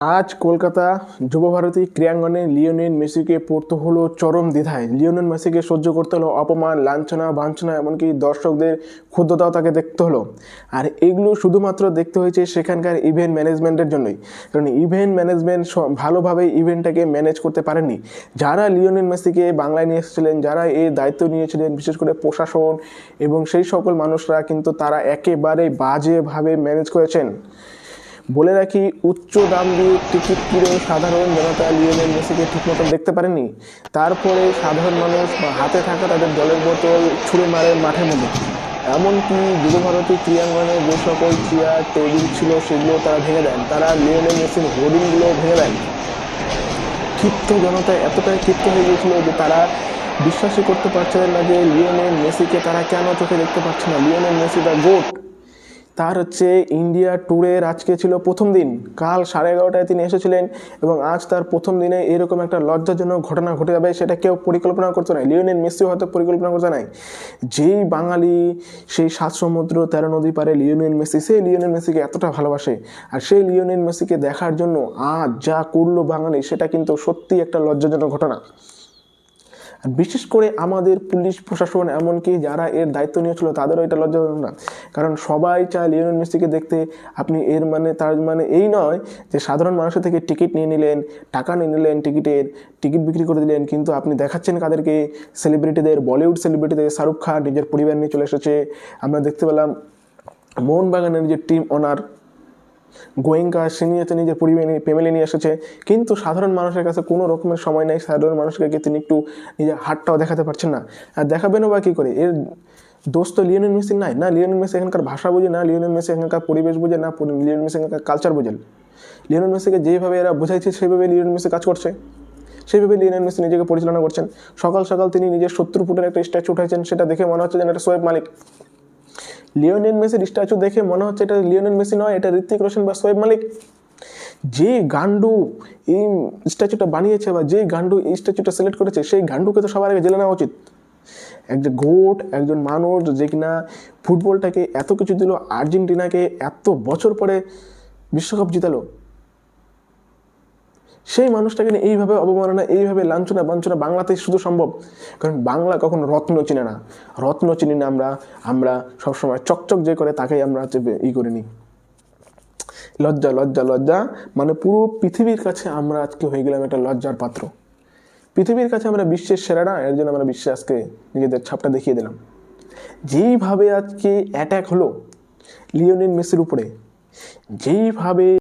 আজ কলকাতা যুবভারতী ক্রীড়াঙ্গনে লিওনেল মেসিকে পড়তে হলো চরম দ্বিধায়। লিওনেল মেসিকে সহ্য করতে হলো অপমান, লাঞ্ছনা, বাঞ্ছনা, এমনকি দর্শকদের ক্ষুব্ধতাও তাকে দেখতে হলো। আর এগুলো শুধুমাত্র দেখতে হয়েছে সেখানকার ইভেন্ট ম্যানেজমেন্টের জন্যই, কারণ ইভেন্ট ম্যানেজমেন্ট ভালোভাবে ইভেন্টটাকে ম্যানেজ করতে পারেননি। যারা লিওনেল মেসিকে বাংলায় নিয়ে এসেছিলেন, যারা এই দায়িত্ব নিয়েছিলেন, বিশেষ করে প্রশাসন এবং সেই সকল মানুষরা, কিন্তু তারা একেবারে বাজেভাবে ম্যানেজ করেছেন। বলে রাখি, উচ্চ দাম দিয়ে টিকিট কিনে সাধারণ জনতা লিওনেল মেসিকে ঠিকমতো দেখতে পারেনি। তারপরে সাধারণ মানুষ বা হাতে থাকা তাদের জলের বোতল ছুঁড়ে মারে মাঠের মধ্যে। এমনকি যুবভারতী ক্রীড়াঙ্গনে যে সকল চেয়ার টেবিল ছিল সেগুলো তারা ভেঙে দেন। তারা লিওনেল মেসির হোর্ডিংগুলো ভেঙে দেন। ক্ষিপ্ত জনতা এতটাই ক্ষিপ্ত হয়ে গিয়েছিল যে তারা বিশ্বাসই করতে পারছিলেন না যে লিওনেল মেসিকে তারা কেন চোখে দেখতে পাচ্ছে না। Lionel Messi the goat. তার ইন্ডিয়া ট্যুরের আজকে ছিল প্রথম দিন। কাল 11:30টায় তিনি এসেছিলেন এবং আজ তার প্রথম দিনে এরকম একটা লজ্জাজনক ঘটনা ঘটে যাবে সেটা কেউ পরিকল্পনা করতে নাই। লিওনেল মেসিও হয়তো পরিকল্পনা করতে নাই। যেই বাঙালি সেই 7 সমুদ্র 13 নদী পারে লিওনেল মেসি, সেই লিওনেল মেসিকে এতটা ভালোবাসে, আর সেই লিওনেল মেসিকে দেখার জন্য আজ যা করলো বাঙালি, সেটা কিন্তু সত্যি একটা লজ্জাজনক ঘটনা। বিশেষ করে আমাদের পুলিশ প্রশাসন, এমনকি যারা এর দায়িত্ব নিয়েছিল, তাদেরও এটা লজ্জাজনক না। কারণ সবাই চায় লিওনেল মেসিকে দেখতে। আপনি তার মানে এই নয় যে সাধারণ মানুষের থেকে টিকিট নিয়ে নিলেন, টাকা নিয়ে নিলেন, টিকিট বিক্রি করে দিলেন, কিন্তু আপনি দেখাচ্ছেন কাদেরকে? সেলিব্রিটিদের, বলিউড সেলিব্রিটিদের। শাহরুখ খান নিজের পরিবার নিয়ে চলে এসেছে। আমরা দেখতে পেলাম মোহনবাগানের যে টিম ওনার গোয়েঙ্কা, সে নিজের ফ্যামিলি নিয়ে এসেছে, কিন্তু সাধারণ মানুষের কাছে কোনো রকমের সময় নেই। সাধারণ মানুষকে তিনি একটু নিজের হাতটাও দেখাতে পারছেন না। আর দেখাবেনও বা কী করে? এর দোষ তো লিওনেল মেসির নাই না। লিওনেল মেসি এখানকার ভাষা বোঝে না, লিওনেল মেসি এখানকার পরিবেশ বোঝে না, লিওনেল মেসি এখানকার কালচার বোঝেন। লিওনেল মেসিকে যেভাবে এরা বোঝাইছে সেইভাবে লিওনেল মেসি কাজ করছে, সেইভাবে লিওনেল মেসি নিজেকে পরিচালনা করছেন। সকাল সকাল তিনি নিজের 70 ফুটের একটা স্ট্যাচু উঠাইছেন, সেটা দেখে মনে হচ্ছে যেন এটা শোয়েব মালিক। লিওনেল মেসির স্ট্যাচু দেখে মনে হচ্ছে এটা লিওনেল মেসি নয়, এটা ঋত্বিক রোশন বা শোয়েব মালিক। যে গান্ডু এই স্ট্যাচুটা বানিয়েছে বা যে গান্ডু এই স্ট্যাচুটা সিলেক্ট করেছে, সেই গান্ডুকে তো সবার আগে জেলে নেওয়া উচিত। একজন গোট, একজন মানুষ যে কিনা ফুটবলটাকে এত কিছু দিল, আর্জেন্টিনাকে এত বছর পরে বিশ্বকাপ জিতালো, সেই মানুষটাকে নিয়ে এইভাবে অবমাননা, এইভাবে লাঞ্ছনা বাঞ্ছনা বাংলাতেই শুধু সম্ভব। কারণ বাংলা কখনো রত্ন চিনে না। রত্ন চিনি না আমরা সবসময় চকচক যে করে তাকেই আমরা করে নিই। লজ্জা লজ্জা লজ্জা, মানে পুরো পৃথিবীর কাছে আমরা আজকে হয়ে গেলাম একটা লজ্জার পাত্র। পৃথিবীর কাছে আমরা বিশ্বের সেরা না, এর জন্য আমরা বিশ্বে আজকে নিজেদের ছাপটা দেখিয়ে দিলাম। যেইভাবে আজকে অ্যাটাক হলো লিওনেল মেসির উপরে, যেইভাবে